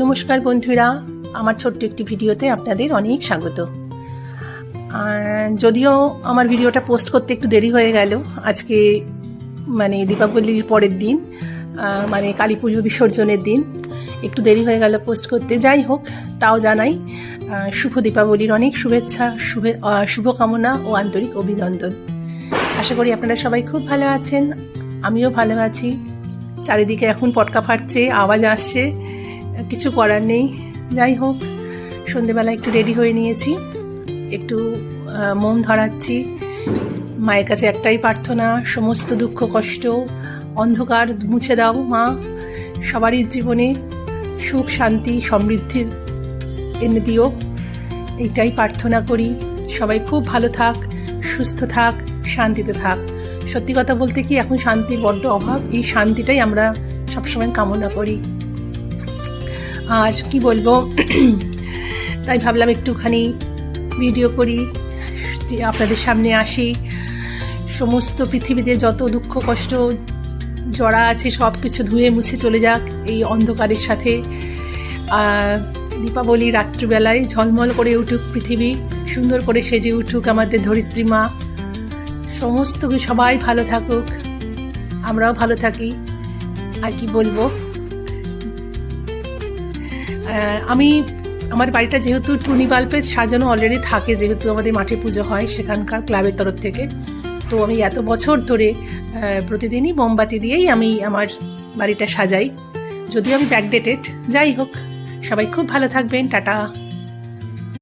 নমস্কার বন্ধুরা, আমার ছোট্ট একটি ভিডিওতে আপনাদের অনেক স্বাগত। যদিও আমার ভিডিওটা পোস্ট করতে একটু দেরি হয়ে গেল, আজকে মানে দীপাবলির পরের দিন, মানে কালী পুজো বিসর্জনের দিন একটু দেরি হয়ে গেল পোস্ট করতে। যাই হোক, তাও জানাই শুভ দীপাবলির অনেক শুভেচ্ছা, শুভকামনা ও আন্তরিক অভিনন্দন। আশা করি আপনারা সবাই খুব ভালো আছেন, আমিও ভালো আছি। চারিদিকে এখন পটকা ফাটছে, আওয়াজ আসছে, কিছু করার নেই। যাই হোক, সন্ধেবেলা একটু রেডি হয়ে নিয়েছি, একটু মোম ধরাচ্ছি। মায়ের কাছে একটাই প্রার্থনা, সমস্ত দুঃখ কষ্ট অন্ধকার মুছে দাও মা, সবারই জীবনে সুখ শান্তি সমৃদ্ধি এনে দিও, এইটাই প্রার্থনা করি। সবাই খুব ভালো থাক, সুস্থ থাক, শান্তিতে থাক। সত্যি কথা বলতে কি, এখন শান্তির বড্ড অভাব, এই শান্তিটাই আমরা সবসময় কামনা করি। আর কি বলবো, তাই ভাবলাম একটুখানি ভিডিও করি, আপনাদের সামনে আসি। সমস্ত পৃথিবীতে যত দুঃখ কষ্ট জড়া আছে সব কিছু ধুয়ে মুছে চলে যাক এই অন্ধকারের সাথে। দীপাবলি রাত্রিবেলায় ঝলমল করে উঠুক পৃথিবী, সুন্দর করে সেজে উঠুক আমাদের ধরিত্রী মা। সমস্ত সবাই ভালো থাকুক, আমরাও ভালো থাকি। আর কি বলবো, আমি আমার বাড়িটা যেহেতু টুনি বাল্বে সাজানো অলরেডি থাকে, যেহেতু আমাদের মাঠে পুজো হয় সেখানকার ক্লাবের তরফ থেকে, তো আমি এত বছর ধরে প্রতিদিনই মোমবাতি দিয়েই আমি আমার বাড়িটা সাজাই, যদিও আমি ব্যাকডেটেড। যাই হোক, সবাই খুব ভালো থাকবেন, টাটা।